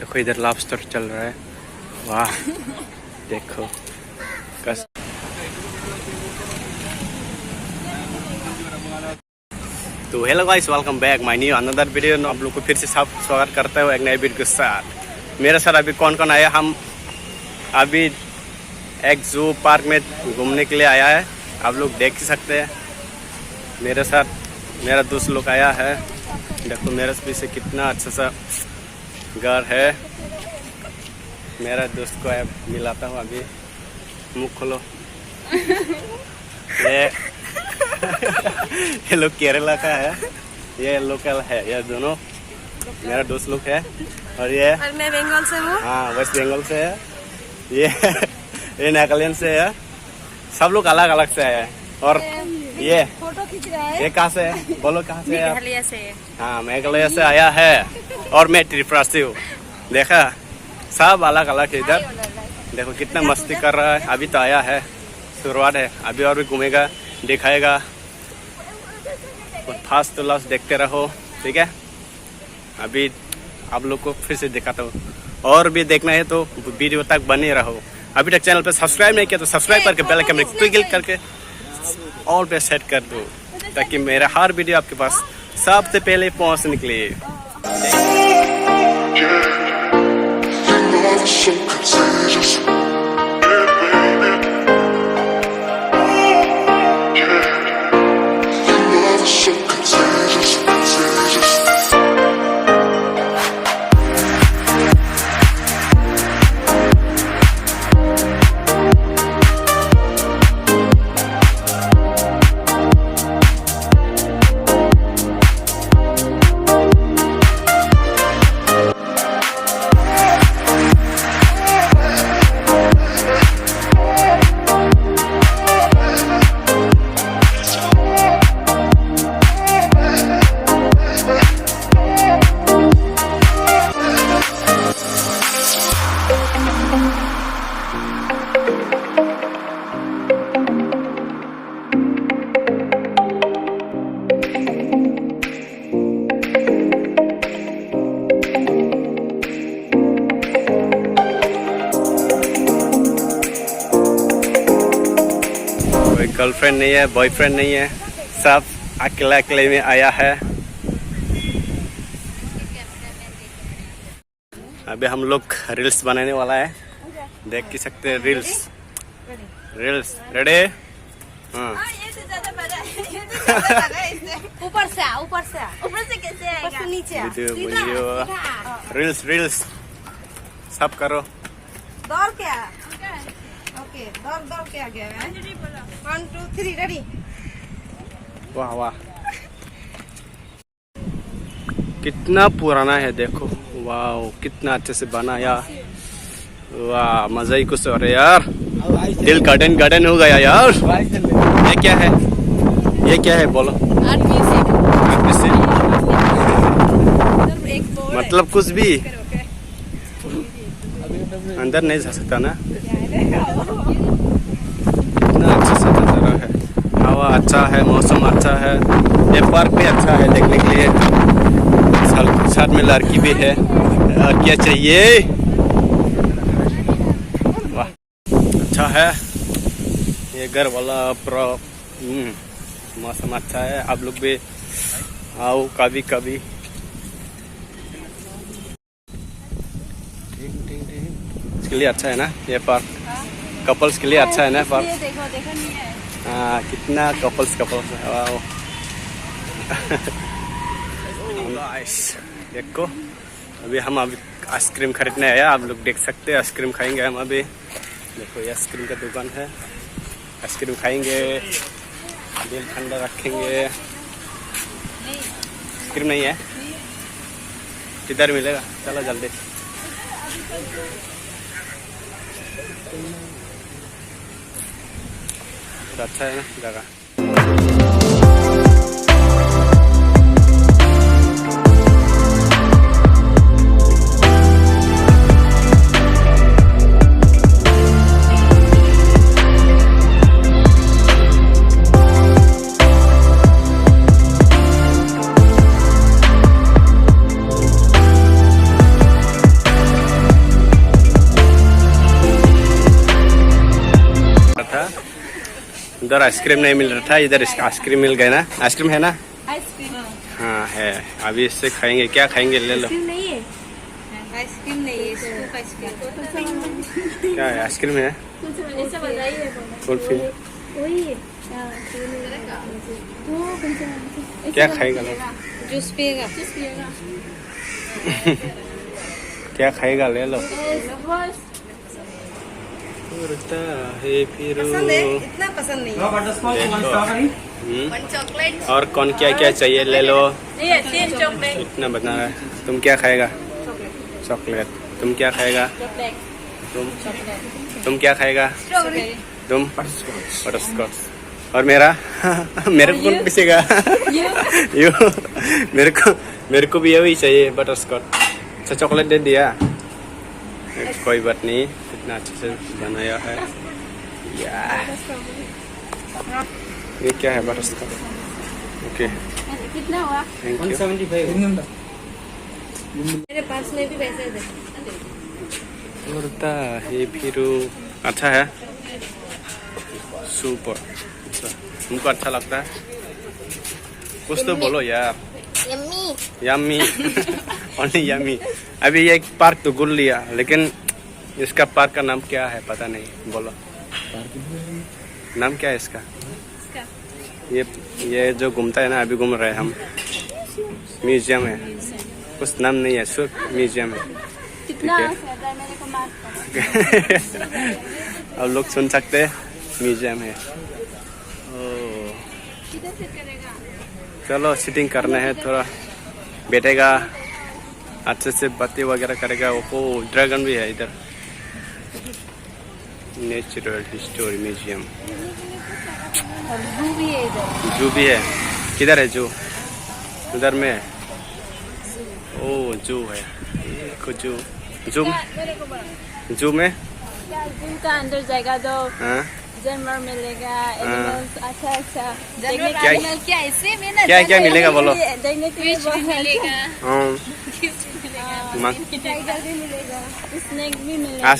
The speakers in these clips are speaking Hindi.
देखो इधर लॉबस्टर चल रहा है, वाह देखो कस। तो hello guys, welcome back my new another video. आप लोग को फिर से सब स्वागत करते हो एक नए वीडियो के साथ। मेरे साथ अभी कौन कौन आया, हम अभी एक जू पार्क में घूमने के लिए आया है, आप लोग देख ही सकते हैं। मेरे साथ मेरा दोस्त लोग आया है, देखो मेरे पीछे कितना अच्छा सा घर है। मेरा दोस्त को मिलाता हूँ अभी, मुँह खोलो। ये लोग केरला का है, ये लोकल है, ये दोनों मेरा दोस्त लोग है। और मैं बंगाल से हूँ। हाँ, वेस्ट बंगाल से है। ये नागालैंड से है। सब लोग अलग अलग से है। और ये फोटो खींच रहा है। ये कहाँ से है, बोलो कहाँ से है? मेघालय से। हाँ, मेघालय से आया है। और मैं त्रिपुरा से हूँ। देखा, सब अलग अलग है। इधर देखो कितना मस्ती कर रहा है। अभी तो आया है, शुरुआत है, अभी और भी घूमेगा, दिखाएगा। फास्ट तो लास्ट देखते रहो, ठीक है। अभी आप लोग को फिर से दिखाता हूँ, और भी देखना है तो वीडियो तक बने रहो। अभी तक चैनल पे सब्सक्राइब नहीं किया तो सब्सक्राइब करके बेल आइकन में क्लिक करके ऑल पे सेट कर दो, ताकि मेरा हर वीडियो आपके पास सबसे पहले पहुंचने के लिए। गर्लफ्रेंड नहीं है, बॉयफ्रेंड नहीं है, सब अकेला अकेले में आया है। अभी हम लोग रील्स बनाने वाला है, देख ही सकते हैं। Reels ready? हाँ। ऊपर से कैसे आएगा? नीचे वीडियो रील्स सब करो। दौड़ क्या? ओके, दौड़ के आ गया है। 1 2 3 रेडी। वाह वाह, कितना पुराना है देखो। वाह, कितना अच्छे से बनाया। वाह, मजा ही कुछ हो रहा है यार, दिल गार्डन हो गया यार। ये क्या है, ये क्या है बोलो? मतलब कुछ भी अंदर नहीं जा सकता ना। कितना अच्छा सा नजारा है, हवा अच्छा है, मौसम अच्छा है, ये पार्क भी अच्छा है देखने के लिए। साथ में लड़की भी है, और क्या चाहिए। वाह, अच्छा है ये घर वाला पूरा। मौसम अच्छा है, आप लोग भी आओ कभी कभी। इसके लिए अच्छा है ना ये पार्क, कपल्स के लिए अच्छा है ना पार्क। हाँ, कितना कपल्स है। वाह देखो, अभी हम आइसक्रीम खरीदने आया, आप लोग देख सकते हैं। आइसक्रीम खाएंगे हम अभी। देखो ये आइसक्रीम का दुकान है, आइसक्रीम खाएंगे, दिल ठंडा रखेंगे। आइसक्रीम नहीं है, किधर मिलेगा? चलो जल्दी। अच्छा है ना जगह। उधर आइसक्रीम नहीं मिल रहा था, इधर आइसक्रीम मिल गया ना। आइसक्रीम है ना? आइसक्रीम हाँ है। अभी इससे खाएंगे, क्या खाएंगे ले लो। नहीं है, आइसक्रीम नहीं है, स्कूप आइसक्रीम। क्या है? आइसक्रीम है। ऐसा बताइए। कुल्फी वही है। क्या खाएगा लोग? जूस पिएगा। क्या खाएगा ले लो। उड़ता है फिर पसंद है? इतना पसंद नहीं है। चॉकलेट और कौन क्या क्या चाहिए ले लो। ये 3 चॉकलेट। इतना बता रहा है। तुम क्या खाएगा? चॉकलेट। तुम क्या खाएगा? तुम क्या खाएगा? तुम बटरस्कॉच। और मेरा मेरे को कौन पूछेगा? यू मेरे को भी यही चाहिए, बटरस्कॉच। अच्छा चॉकलेट दे दिया, कोई बात नहीं। इतना अच्छे से बनाया है। ये क्या है? बटरस्कॉच। ओके कितना हुआ? Thank you. 175 मेरे पास में भी पैसे दे। उड़ता है फिर। अच्छा है, सुपर। अच्छा तुमको अच्छा लगता है? कुछ तो बोलो यार। यम्मी। Yummy only yummy. अभी ये एक पार्क तो घूम लिया, लेकिन इसका पार्क का नाम क्या है पता नहीं। बोलो नाम क्या है इसका? ये जो घूमता है ना, अभी घूम रहे हैं हम। म्यूजियम है, कुछ नाम नहीं है, सिर्फ म्यूजियम है। कितना ठीक मेरे को मार्क अब लोग सुन सकते हैं, म्यूजियम है। चलो सिटिंग करना है, थोड़ा बैठेगा, अच्छे से बातें वगैरह करेगा। वो ड्रैगन भी है इधर। Natural history museum. जू भी है इधर। जू भी है। किधर है जू? उधर में है। ओ जू है, जू जू में। जू का अंदर जाएगा तो हाँ जानवर मिलेगा, एनिमल्स अच्छा अच्छा। क्या ऐसे में ना क्या क्या मिलेगा बोलो? देखने के लिए मिलेगा, हाँ टाइगर भी मिलेगा, स्नेक भी मिलेगा।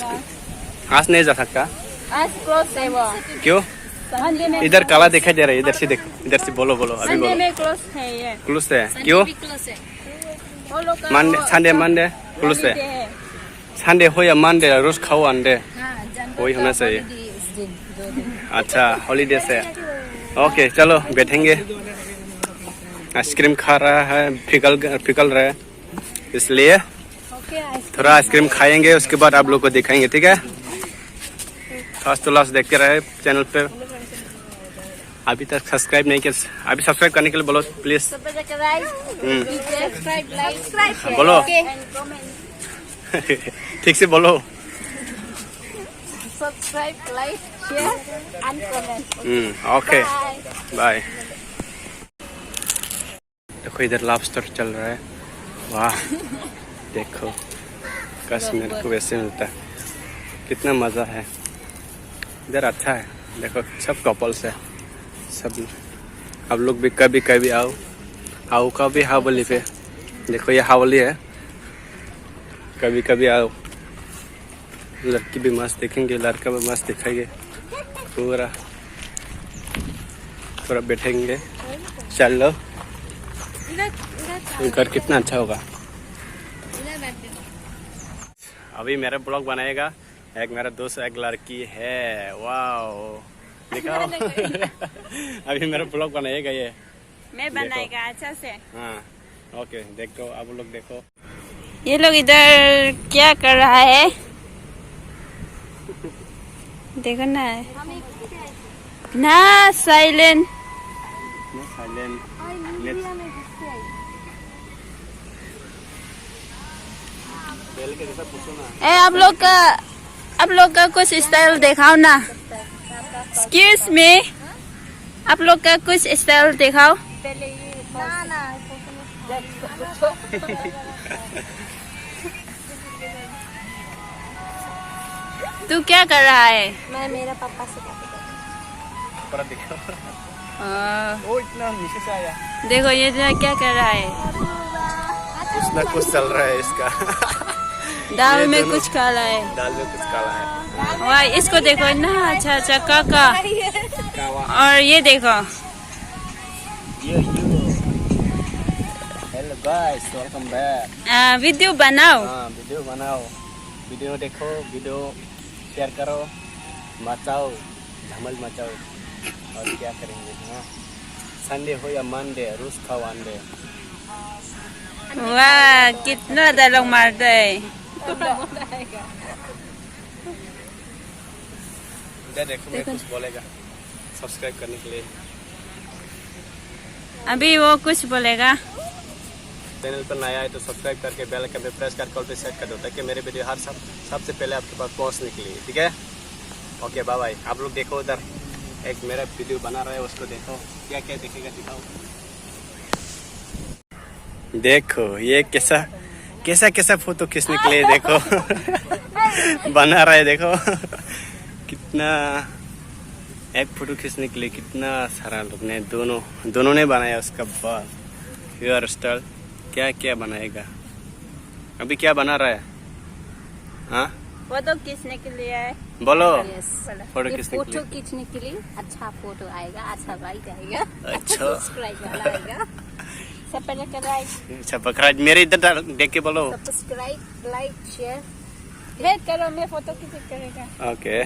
आज नहीं जा सकता। आज क्लोज है वो। क्यों? संडे में इधर काला दिखाई दे रहा है, इधर से देखो, इधर से बोलो बोलो अभी संडे बोलो। में क्लोज है ये। क्लोज है क्यों? वो लोग का मंडे संडे मंडे क्लोज है। holiday है। संडे हो या मंडे रोज खाओ अंडे, हाँ, जानवर वही का होना चाहिए। holiday इस दिन, 2 दिन। अच्छा हॉलीडे से। ओके चलो बैठेंगे। आइसक्रीम खा रहा है, फिकल रहा है, इसलिए ओके थोड़ा आइसक्रीम खाएंगे, उसके बाद आप लोग को दिखाएंगे। ठीक है, फर्स्ट टू लास्ट देखते रहे चैनल पे। अभी तक सब्सक्राइब नहीं किया, अभी सब्सक्राइब करने के लिए बोलो प्लीज। सब्सक्राइब लाइक बोलो। And comment. ठीक से बोलो। Subscribe like share and comment. Okay bye. Bye. देखो इधर लॉबस्टर चल रहा है। वाह देखो, कश्मीर को वैसे मिलता है, कितना मज़ा है इधर। अच्छा है, देखो सब कपल्स है सब। आप लोग भी कभी कभी आओ कभी हावली पे। देखो ये हावली है, कभी कभी आओ। लड़की भी मस्त देखेंगे, लड़का भी मस्त दिखाएंगे। पूरा बैठेंगे। चलो घर कितना अच्छा होगा। अभी मेरा ब्लॉग बनाएगा एक मेरा दोस्त, एक लड़की है। वाओ दिखाओ। अभी मेरा ब्लॉग बनाएगा ये। मैं बनाएगा अच्छा से। हाँ ओके देखो, आप लोग देखो। ये लोग इधर क्या कर रहा है देखो ना। ना साइलेंट। ए आप लोग का कुछ स्टाइल दिखाओ ना। एक्सक्यूज मी, आप लोग का कुछ स्टाइल दिखाओ। तू क्या कर रहा है? मैं मेरा पापा से बात ओ इतना नीचे से आया। देखो ये क्या कर रहा है? कुछ ना कुछ चल रहा है इसका। दाल ये में दोनों- कुछ काला है। दाल में कुछ काला है। वाह इसको देखो ना, अच्छा अच्छा काका kawan. और ये देखो Yo. Hello guys, welcome back. Video बनाओ. हाँ वीडियो बनाओ, वीडियो देखो, वीडियो शेयर करो, मचाओ, धमाल मचाओ. और क्या करेंगे? हाँ संडे हो या मंडे, रोज खाओ अंडे. वाह कितना डायलॉग मारते है. इधर देखो, मैं कुछ बोलेगा सब्सक्राइब करने के लिए. अभी वो कुछ बोलेगा. चैनल पर नया है तो सब्सक्राइब करके बेल आइकन पे प्रेस करके ऑल पे सेट कर दो ताकि मेरे वीडियो हर सबसे पहले आपके पास पहुंचने के लिए. ठीक है, ओके बाय बाय. आप लोग देखो उधर एक मेरा वीडियो बना रहा है, उसको देखो क्या क्या दिखेगा, दिखाओ. देखो ये कैसा फोटो खींचने के लिए देखो बना रहा है. देखो कितना, एक फोटो खींचने के लिए कितना सारा लोग ने दोनों ने बनाया. उसका बाल, हेयर स्टाइल, क्या क्या बनाएगा. अभी क्या बना रहा है? हाँ फोटो खींचने के लिए है. बोलो. Yes. फोटो ये खींचने के फोटो लिए. खींचने के लिए अच्छा फोटो आएगा, अच्छा लाइक आएगा, अच्छा. सब्सक्राइब वाला आएगा. सब पहले कर लाइक, अच्छा बकरा मेरे इधर देख के बोलो. Subscribe, like, share. वेट करो, मैं फोटो खींच करेगा. ओके.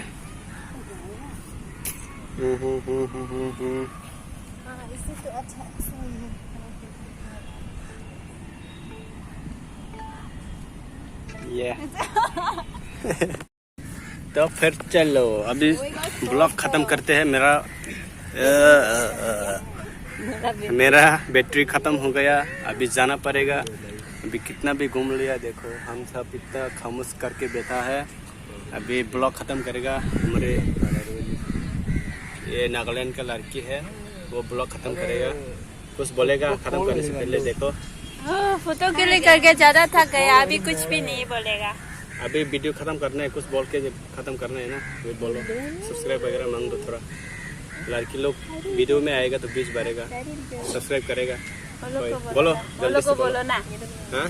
हाँ इसी तो अच्छा सही है. ये तो फिर चलो अभी ब्लॉग खत्म करते हैं. मेरा बैटरी खत्म हो गया, अभी जाना पड़ेगा. अभी कितना भी घूम लिया, देखो हम सब इतना खामोश करके बैठा है. अभी ब्लॉग खत्म करेगा. हमारे ये नागालैंड का लड़की है, वो ब्लॉग खत्म करेगा. कुछ बोलेगा खत्म करने से पहले. देखो फोटो के लिए करके ज्यादा थक गया, अभी कुछ भी नहीं बोलेगा. अभी वीडियो खत्म करना है, कुछ बोल के खत्म करना है ना. वो बोलो, सब्सक्राइब वगैरह मांग दो थोड़ा. लड़की लोग वीडियो में आएगा तो बीच भरेगा, सब्सक्राइब करेगा. बोलो जल्दी से बोलो ना. हाँ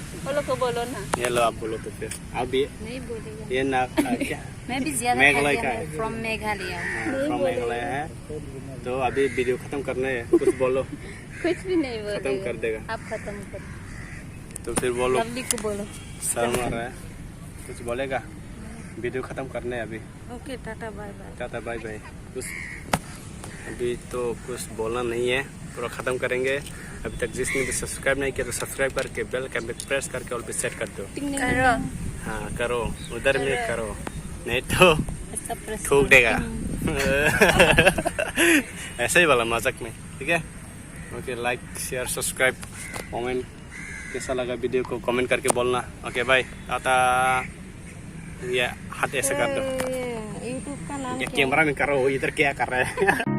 बोलो ना. ये लो आप बोलो तो फिर. अब नहीं बोलेगा. ये ना क्या मैं भी ज्यादा मेघालय का है. फ्रॉम मेघालय. फ्रॉम मेघालय है. तो अभी वीडियो खत्म करना है, कुछ बोलो. कुछ भी नहीं खत्म कर देगा आप खत्म कर. तो फिर बोलो. लवली को बोलो. शर्म आ रहा है, कुछ बोलेगा. वीडियो खत्म करना है अभी. Okay tata bye bye. Tata bye bye. कुछ अभी तो कुछ बोलना नहीं है, पूरा ख़त्म करेंगे. अभी तक जिसने भी सब्सक्राइब नहीं किया तो सब्सक्राइब करके बेल आइकन पे प्रेस करके ऑल पे सेट कर दो. करो. हाँ करो, उधर में करो, नहीं तो सब प्रेस ठोक देगा. ऐसा ही वाला मजाक में. ठीक है, okay. Like, share, subscribe, comment. कैसा लगा वीडियो को कमेंट करके बोलना. Okay bye, tata. ये हाथ ऐसे कर दो. यूट्यूब का नाम ये कैमरा में करो, इधर क्या कर रहा है.